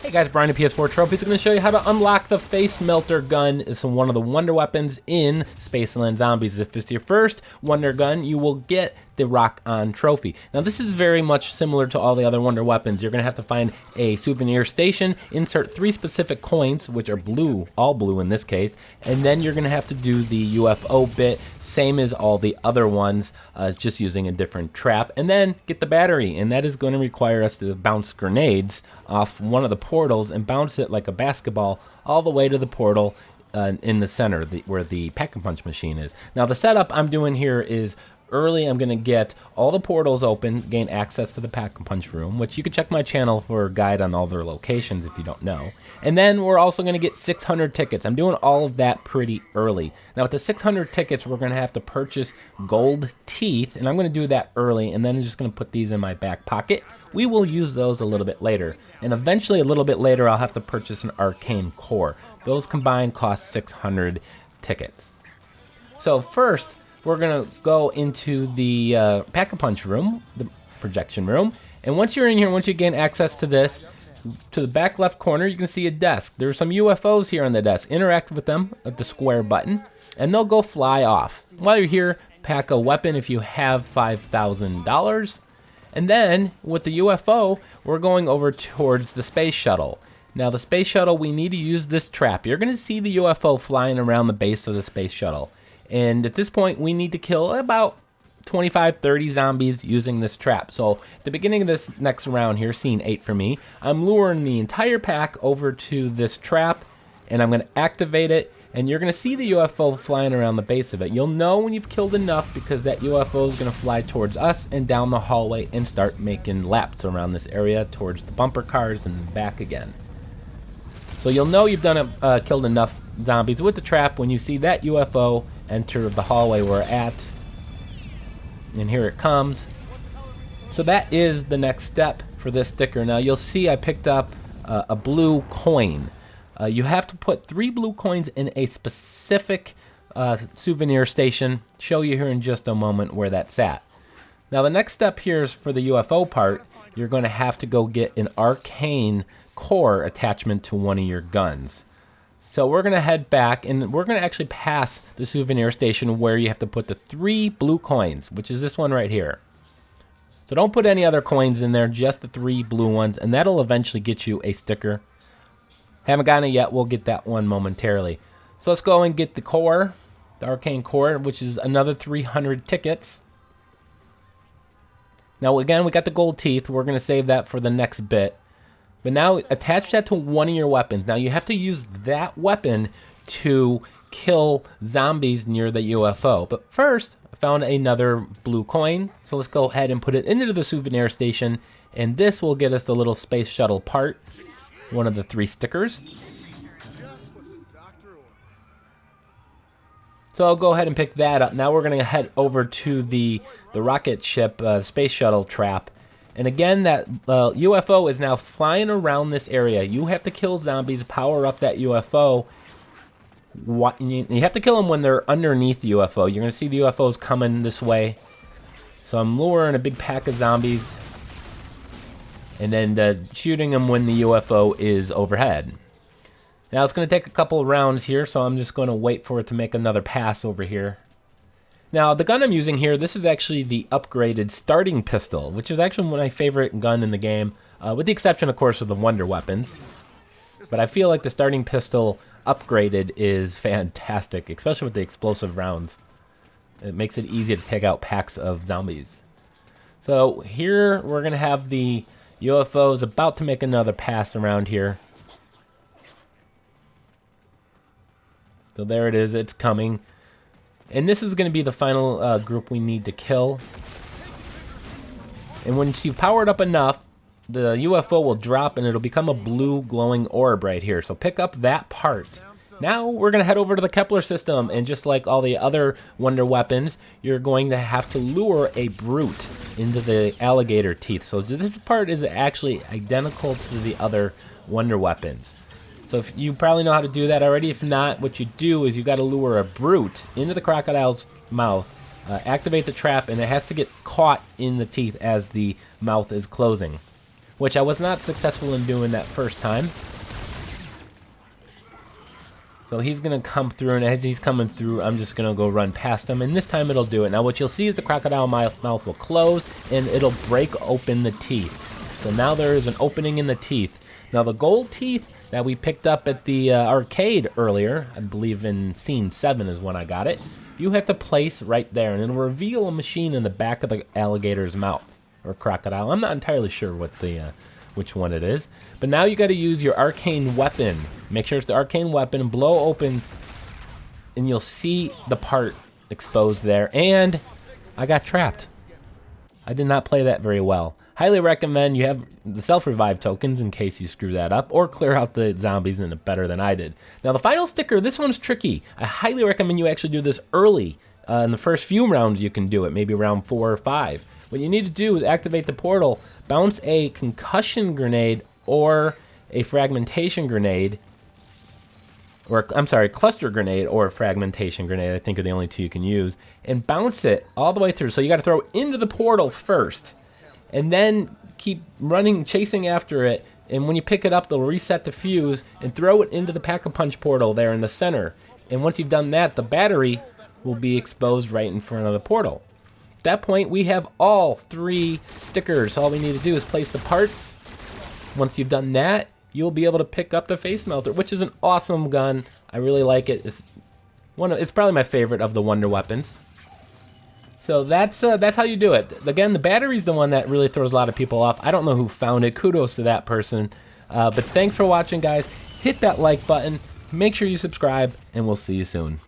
Hey guys, Brian at PS4 Trophies. I'm going to show you how to unlock the face melter gun. It's one of the wonder weapons in Spaceland Zombies. If it's your first wonder gun, you will get the Rock On trophy. Now this is very much similar to all the other wonder weapons. You're going to have to find a souvenir station, insert 3 specific coins, which are blue, all blue in this case, and then you're going to have to do the UFO bit, same as all the other ones, just using a different trap, and then get the battery, and that is going to require us to bounce grenades off one of the portals and bounce it like a basketball all the way to the portal in the center where the pack-and-punch machine is. Now the setup I'm doing here is early. I'm going to get all the portals open, gain access to the pack-and-punch room, which you can check my channel for a guide on all their locations if you don't know. And then we're also going to get 600 tickets. I'm doing all of that pretty early. Now with the 600 tickets, we're going to have to purchase gold teeth, and I'm going to do that early, and then I'm just going to put these in my back pocket. We will use those a little bit later. And eventually, a little bit later, I'll have to purchase an Arcane Core. Those combined cost 600 tickets. So first, we're going to go into the pack-a-punch room, the projection room. And once you're in here, once you gain access to this, to the back left corner, you can see a desk. There's some UFOs here on the desk. Interact with them at the square button, and they'll go fly off. While you're here, pack a weapon if you have $5,000. And then, with the UFO, we're going over towards the space shuttle. Now, the space shuttle, we need to use this trap. You're going to see the UFO flying around the base of the space shuttle. And at this point, we need to kill about 25-30 zombies using this trap. So at the beginning of this next round here, scene 8 for me, I'm luring the entire pack over to this trap, and I'm going to activate it, and you're going to see the UFO flying around the base of it. You'll know when you've killed enough because that UFO is going to fly towards us and down the hallway and start making laps around this area towards the bumper cars and back again. So you'll know you've done killed enough zombies with the trap when you see that UFO enter the hallway we're at. And here it comes. So that is the next step for this sticker. Now you'll see I picked up a blue coin. You have to put 3 blue coins in a specific souvenir station. Show you here in just a moment where that's at. Now the next step here is for the UFO part. You're going to have to go get an Arcane Core attachment to one of your guns. So we're going to head back, and we're going to actually pass the souvenir station where you have to put the 3 blue coins, which is this one right here. So don't put any other coins in there, just the 3 blue ones, and that'll eventually get you a sticker. Haven't gotten it yet, we'll get that one momentarily. So let's go and get the core, the Arcane Core, which is another 300 tickets. Now again, we got the gold teeth, we're going to save that for the next bit. But now attach that to one of your weapons. Now you have to use that weapon to kill zombies near the UFO. But first, I found another blue coin. So let's go ahead and put it into the souvenir station. And this will get us the little space shuttle part, one of the 3 stickers. So I'll go ahead and pick that up. Now we're going to head over to the rocket ship, Space Shuttle Trap. And again, that UFO is now flying around this area. You have to kill zombies, power up that UFO. You have to kill them when they're underneath the UFO. You're going to see the UFOs coming this way. So I'm luring a big pack of zombies. And then shooting them when the UFO is overhead. Now it's going to take a couple of rounds here, so I'm just going to wait for it to make another pass over here. Now, the gun I'm using here, this is actually the upgraded starting pistol, which is actually my favorite gun in the game, with the exception, of course, of the wonder weapons. But I feel like the starting pistol upgraded is fantastic, especially with the explosive rounds. It makes it easy to take out packs of zombies. So here, we're going to have the UFOs about to make another pass around here. So there it is, it's coming. And this is going to be the final group we need to kill. And once you've powered up enough, the UFO will drop and it'll become a blue glowing orb right here. So pick up that part. Now we're going to head over to the Kepler system, and just like all the other wonder weapons, you're going to have to lure a brute into the alligator teeth. So this part is actually identical to the other wonder weapons. So if you probably know how to do that already. If not, what you do is you got to lure a brute into the crocodile's mouth, activate the trap, and it has to get caught in the teeth as the mouth is closing. which I was not successful in doing that first time. So he's going to come through, and as he's coming through, I'm just going to go run past him, and this time it'll do it. Now what you'll see is the crocodile mouth will close, and it'll break open the teeth. So now there is an opening in the teeth. Now the gold teeth that we picked up at the arcade earlier, I believe in scene 7 is when I got it, you have to place right there, and it'll reveal a machine in the back of the alligator's mouth, or crocodile. I'm not entirely sure what the which one it is. But now you got to use your arcane weapon. Make sure it's the arcane weapon, blow open, and you'll see the part exposed there. And I got trapped. I did not play that very well. Highly recommend you have the self-revive tokens in case you screw that up, or clear out the zombies in it better than I did. Now the final sticker, this one's tricky. I highly recommend you actually do this early. In the first few rounds you can do it, maybe round 4 or 5. What you need to do is activate the portal, bounce a concussion grenade or a fragmentation grenade, or I'm sorry, cluster grenade or a fragmentation grenade, I think are the only 2 you can use, and bounce it all the way through. So you got to throw it into the portal first, and then keep running, chasing after it, and when you pick it up, they'll reset the fuse, and throw it into the Pack-a-Punch portal there in the center. And once you've done that, the battery will be exposed right in front of the portal. At that point, we have all 3 stickers. All we need to do is place the parts. Once you've done that, you'll be able to pick up the face melter, which is an awesome gun. I really like it. It's probably my favorite of the wonder weapons. So that's how you do it. Again, the battery's the one that really throws a lot of people off. I don't know who found it. Kudos to that person. But thanks for watching, guys. Hit that like button. Make sure you subscribe, and we'll see you soon.